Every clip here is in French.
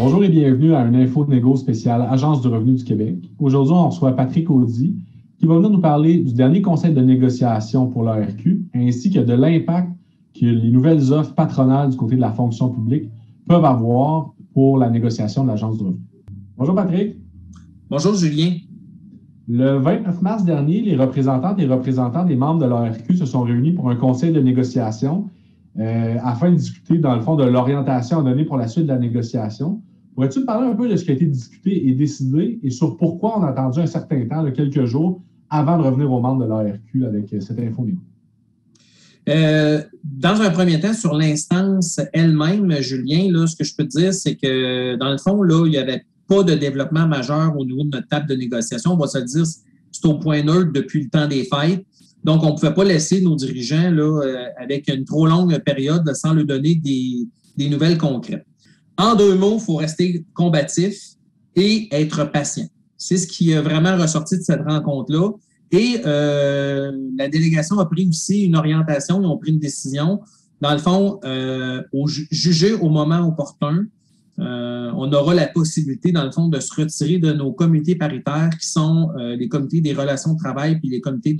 Bonjour et bienvenue à un Info Négo spécial Agence du revenu du Québec. Aujourd'hui, on reçoit Patrick Audy qui va venir nous parler du dernier conseil de négociation pour l'ARQ ainsi que de l'impact que les nouvelles offres patronales du côté de la fonction publique peuvent avoir pour la négociation de l'Agence du revenu. Bonjour Patrick. Bonjour Julien. Le 29 mars dernier, les représentantes et représentants des membres de l'ARQ se sont réunis pour un conseil de négociation afin de discuter, dans le fond, de l'orientation à donner pour la suite de la négociation. Pourrais-tu me parler un peu de ce qui a été discuté et décidé et sur pourquoi on a attendu un certain temps, quelques jours, avant de revenir aux membres de l'ARQ avec cette info? Dans un premier temps, sur l'instance elle-même, Julien, là, ce que je peux te dire, c'est que dans le fond, là, il n'y avait pas de développement majeur au niveau de notre table de négociation. On va se le dire, c'est au point neutre depuis le temps des fêtes. Donc, on ne pouvait pas laisser nos dirigeants là, avec une trop longue période sans leur donner des nouvelles concrètes. En deux mots, il faut rester combatif et être patient. C'est ce qui est vraiment ressorti de cette rencontre-là. Et la délégation a pris aussi une orientation, ils ont pris une décision. Dans le fond, juger au moment opportun, on aura la possibilité, dans le fond, de se retirer de nos comités paritaires qui sont les comités des relations de travail puis les comités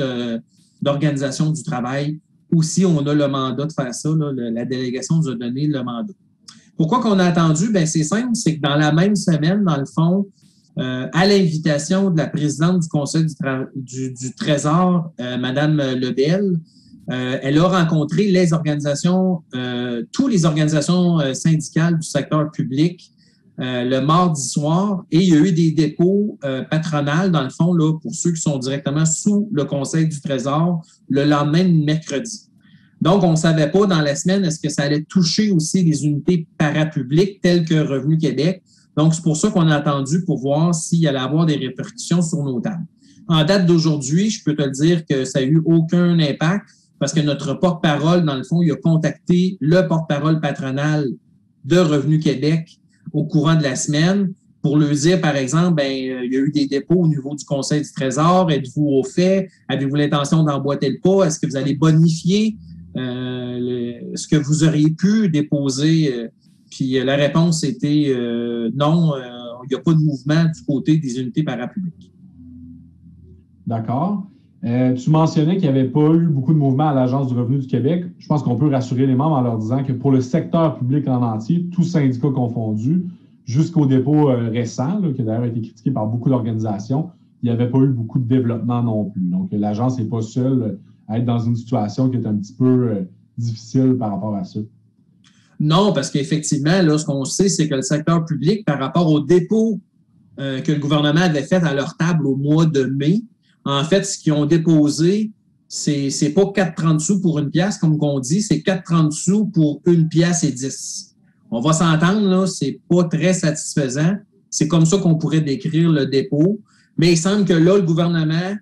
d'organisation du travail. Aussi, on a le mandat de faire ça. Là, la délégation nous a donné le mandat. Pourquoi qu'on a attendu? Bien, c'est simple, c'est que dans la même semaine, dans le fond, à l'invitation de la présidente du Conseil du Trésor, Mme Lebel, elle a rencontré les organisations, toutes les organisations syndicales du secteur public le mardi soir et il y a eu des dépôts patronales, dans le fond, là, pour ceux qui sont directement sous le Conseil du Trésor, le lendemain de mercredi. Donc, on ne savait pas dans la semaine est-ce que ça allait toucher aussi les unités parapubliques telles que Revenu Québec. Donc, c'est pour ça qu'on a attendu pour voir s'il allait avoir des répercussions sur nos tables. En date d'aujourd'hui, je peux te le dire que ça n'a eu aucun impact parce que notre porte-parole, dans le fond, il a contacté le porte-parole patronal de Revenu Québec au courant de la semaine pour lui dire, par exemple, ben, il y a eu des dépôts au niveau du Conseil du Trésor. Êtes-vous au fait? Avez-vous l'intention d'emboîter le pas? Est-ce que vous allez bonifier ce que vous auriez pu déposer? Puis la réponse était non, il n'y a pas de mouvement du côté des unités parapubliques. D'accord. Tu mentionnais qu'il n'y avait pas eu beaucoup de mouvement à l'Agence du revenu du Québec. Je pense qu'on peut rassurer les membres en leur disant que pour le secteur public en entier, tous syndicats confondus, jusqu'au dépôt récent, là, qui a d'ailleurs été critiqué par beaucoup d'organisations, il n'y avait pas eu beaucoup de développement non plus. Donc, l'Agence n'est pas seule à être dans une situation qui est un petit peu difficile par rapport à ça. Non, parce qu'effectivement, là, ce qu'on sait, c'est que le secteur public, par rapport au dépôt que le gouvernement avait fait à leur table au mois de mai, en fait, ce qu'ils ont déposé, c'est pas 4,30 sous pour une pièce, comme on dit, c'est 4,30 sous pour une pièce et 10. On va s'entendre, là, c'est pas très satisfaisant. C'est comme ça qu'on pourrait décrire le dépôt. Mais il semble que là, le gouvernement,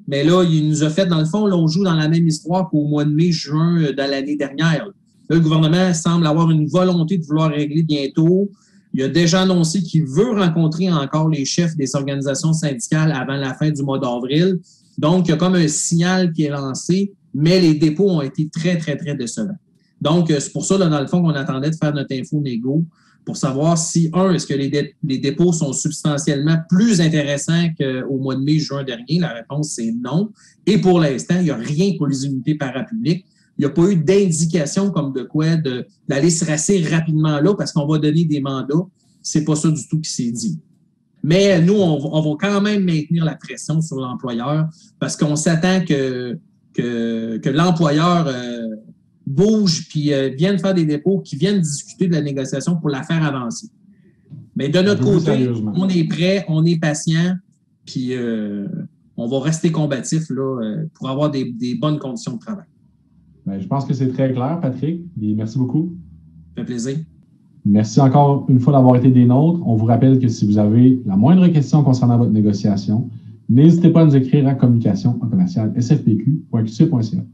mais là, il nous a fait, dans le fond, là, on joue dans la même histoire qu'au mois de mai, juin de l'année dernière. Là, le gouvernement semble avoir une volonté de vouloir régler bientôt. Il a déjà annoncé qu'il veut rencontrer encore les chefs des organisations syndicales avant la fin du mois d'avril. Donc, il y a comme un signal qui est lancé, mais les dépôts ont été très, très, très décevants. Donc, c'est pour ça, là, dans le fond, qu'on attendait de faire notre info négo pour savoir si, est-ce que les dépôts sont substantiellement plus intéressants qu'au mois de mai, juin dernier? La réponse, c'est non. Et pour l'instant, il n'y a rien pour les unités parapubliques. Il n'y a pas eu d'indication comme de quoi d'aller se rasser rapidement là parce qu'on va donner des mandats. C'est pas ça du tout qui s'est dit. Mais nous, on va quand même maintenir la pression sur l'employeur parce qu'on s'attend que l'employeur bouge puis vienne faire des dépôts, qui viennent discuter de la négociation pour la faire avancer. Mais de notre côté, on est prêt, on est patient, puis on va rester combatif là, pour avoir des bonnes conditions de travail. Bien, je pense que c'est très clair, Patrick. Et merci beaucoup. Ça fait plaisir. Merci encore une fois d'avoir été des nôtres. On vous rappelle que si vous avez la moindre question concernant votre négociation, n'hésitez pas à nous écrire à communication@sfpq.qc.ca.